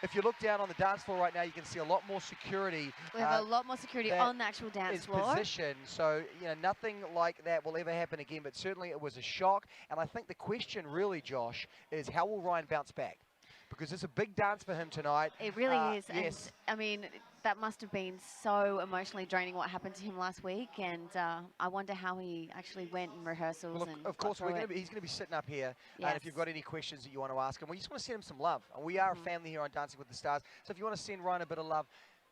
if you look down on the dance floor right now, you can see a lot more security. We have a lot more security on the actual dance floor. Position, so nothing like that will ever happen again. But certainly it was a shock, and I think the question really, Josh, is how will Ryan bounce back? Because it's a big dance for him tonight. It really is. Yes. And I mean, that must have been so emotionally draining what happened to him last week. And I wonder how he actually went in rehearsals. Well, of course, he's going to be sitting up here. Yes. And if you've got any questions that you want to ask him, we just want to send him some love. And we are a family here on Dancing with the Stars. So if you want to send Ryan a bit of love,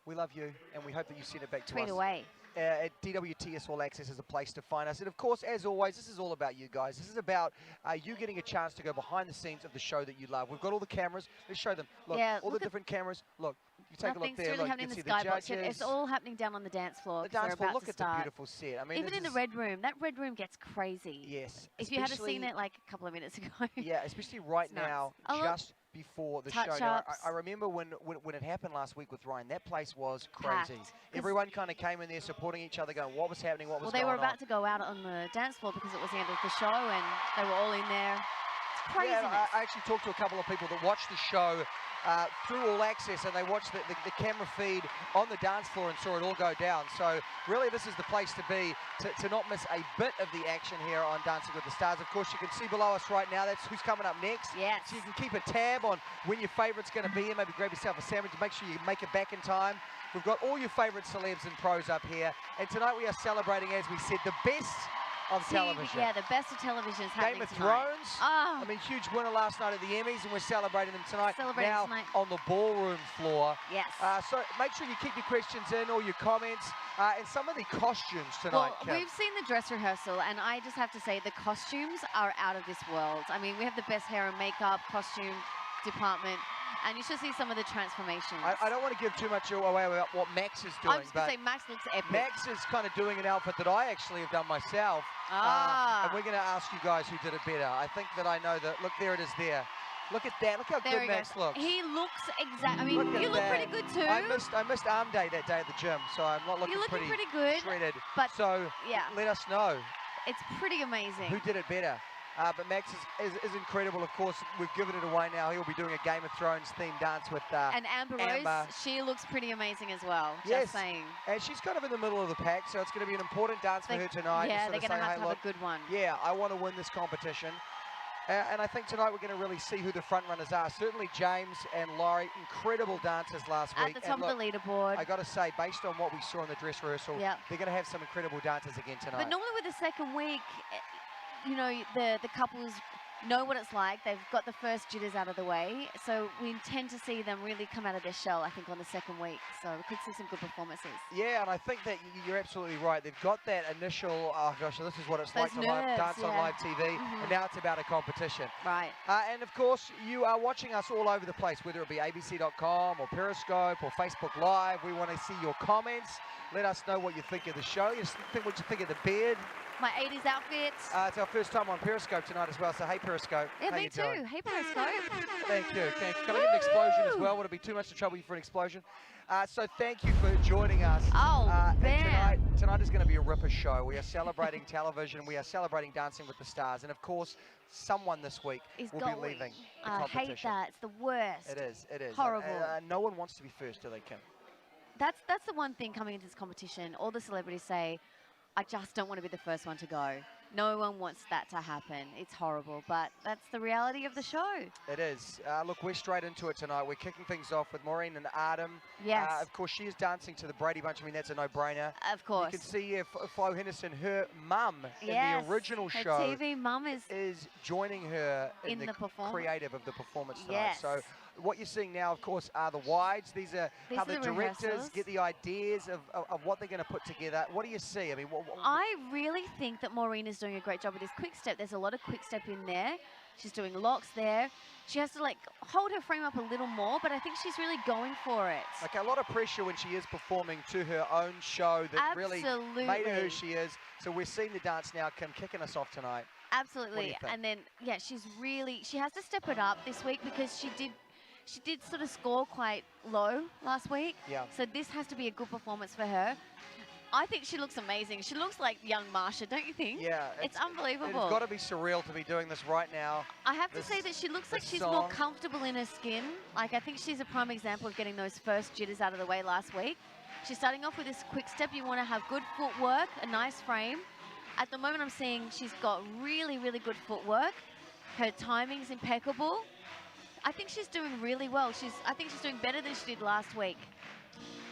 we love you, and we hope that you send it back to us. Tweet away. At DWTS All Access is a place to find us. And of course, as always, this is all about you guys. This is about you getting a chance to go behind the scenes of the show that you love. We've got all the cameras. Let's show them. Look, all the different cameras. Look, you take a look there. Really look, happening you in can the see the skybox. judges. It's all happening down on the dance floor. The dance floor. Look at the beautiful set. I mean, even in the red room. That red room gets crazy. Yes. If you had seen it like a couple of minutes ago. Yeah, especially right now, just before the show. Now, I remember when it happened last week with Ryan, that place was crazy. Packed. Everyone kind of came in there supporting each other, going, what was happening, what was going on? Well, they were about to go out on the dance floor because it was the end of the show, and they were all in there. It's craziness. Yeah, I actually talked to a couple of people that watched the show through All Access, and they watched the camera feed on the dance floor and saw it all go down. So really this is the place to be, to not miss a bit of the action here on Dancing with the Stars. Of course, you can see below us right now, that's who's coming up next. Yes. So you can keep a tab on when your favourite's going to be here. Maybe grab yourself a sandwich and make sure you make it back in time. We've got all your favourite celebs and pros up here. And tonight we are celebrating, as we said, the best of television. Yeah, the best of television is happening Game of tonight. Thrones. Oh. I mean, huge winner last night at the Emmys, and we're celebrating them tonight. Celebrating tonight. On the ballroom floor. Yes. So make sure you keep your questions in, or your comments, and some of the costumes tonight. Well, we've seen the dress rehearsal, and I just have to say the costumes are out of this world. I mean, we have the best hair and makeup costume department. And you should see some of the transformations. I don't want to give too much away about what Max is doing. I was going to say, Max looks epic. Max is kind of doing an outfit that I actually have done myself. And we're going to ask you guys who did it better. I think that I know that. Look, there it is there. Look at that. Look how good Max looks. He looks exact. I mean, you look pretty good too. I missed arm day that day at the gym, so I'm not looking pretty good. Shredded. But so let us know. It's pretty amazing. Who did it better? But Max is incredible. Of course, we've given it away now. He'll be doing a Game of Thrones themed dance with and Amber Rose, she looks pretty amazing as well. Yes. Just saying. And she's kind of in the middle of the pack, so it's going to be an important dance for her tonight. Yeah, they're going to have a good one. Yeah, I want to win this competition. And I think tonight we're going to really see who the front runners are. Certainly James and Laurie, incredible dancers last week. At the top of the leaderboard. I got to say, based on what we saw in the dress rehearsal, they're going to have some incredible dancers again tonight. But normally with the second week, you know, the couples know what it's like. They've got the first jitters out of the way. So we intend to see them really come out of their shell, I think, on the second week. So we could see some good performances. Yeah, and I think that you're absolutely right. They've got that initial, oh gosh, this is what it's like to dance on live TV. And now it's about a competition. Right. And of course, you are watching us all over the place, whether it be abc.com or Periscope or Facebook Live. We want to see your comments. Let us know what you think of the show. What you think of the beard. My 80s outfit. It's our first time on Periscope tonight as well, so hey Periscope. Yeah, me too. Hey Periscope. Thank you. Can I get an explosion as well? Would it be too much to trouble you for an explosion? So thank you for joining us. Oh, man. Tonight is going to be a ripper show. We are celebrating television. We are celebrating Dancing with the Stars. And of course, someone this week will be leaving the competition. I hate that. It's the worst. It is. It is. Horrible. No one wants to be first, do they, Kim? That's the one thing coming into this competition. All the celebrities say, I just don't want to be the first one to go. No one wants that to happen. It's horrible, but that's the reality of the show. It is. Look, we're straight into it tonight. We're kicking things off with Maureen and Adam. Yes. Of course, she is dancing to the Brady Bunch. I mean, that's a no-brainer. Of course. You can see Flo Henderson, her mum in the original show. Her TV mum is joining her in the creative of the performance tonight. Yes. So what you're seeing now, of course, are the wides. These are how the directors get the ideas of what they're going to put together. What do you see? I mean, I really think that Maureen is doing a great job with this quick step. There's a lot of quick step in there. She's doing locks there. She has to like hold her frame up a little more, but I think she's really going for it. Okay, a lot of pressure when she is performing to her own show that really made her who she is. So we're seeing the dance now, Kim, kicking us off tonight. Absolutely. And then, yeah, she has to step it up this week because she did sort of score quite low last week. Yeah. So this has to be a good performance for her. I think she looks amazing. She looks like young Marsha, don't you think? Yeah. It's unbelievable. It's got to be surreal to be doing this right now. I have to say that she looks like she's more comfortable in her skin. Like, I think she's a prime example of getting those first jitters out of the way last week. She's starting off with this quick step. You want to have good footwork, a nice frame. At the moment, I'm seeing she's got really, really good footwork. Her timing's impeccable. I think she's doing really well. I think she's doing better than she did last week.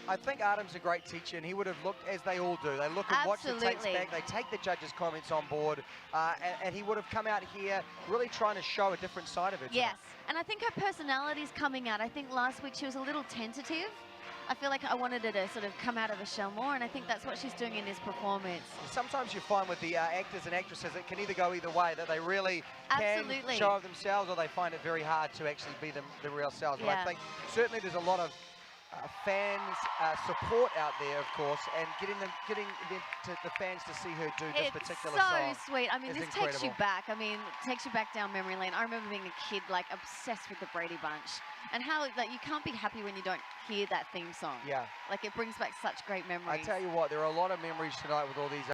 I think Artem's a great teacher, and he would have looked, as they all do, they look and watch the takes back, they take the judges' comments on board, and he would have come out here really trying to show a different side of her. Yes, and I think her personality's coming out. I think last week she was a little tentative. I feel like I wanted her to sort of come out of her shell more, and I think that's what she's doing in this performance. Sometimes you find with the actors and actresses, it can either go either way, that they really can show themselves, or they find it very hard to actually be the real selves. But I think certainly there's a lot of fans support out there, of course, and getting the fans to see her do this particular song. It's so sweet. I mean, this takes you back. I mean, it takes you back down memory lane. I remember being a kid, like, obsessed with the Brady Bunch, and how, like, you can't be happy when you don't hear that theme song. Yeah. Like, it brings back such great memories. I tell you what, there are a lot of memories tonight with all these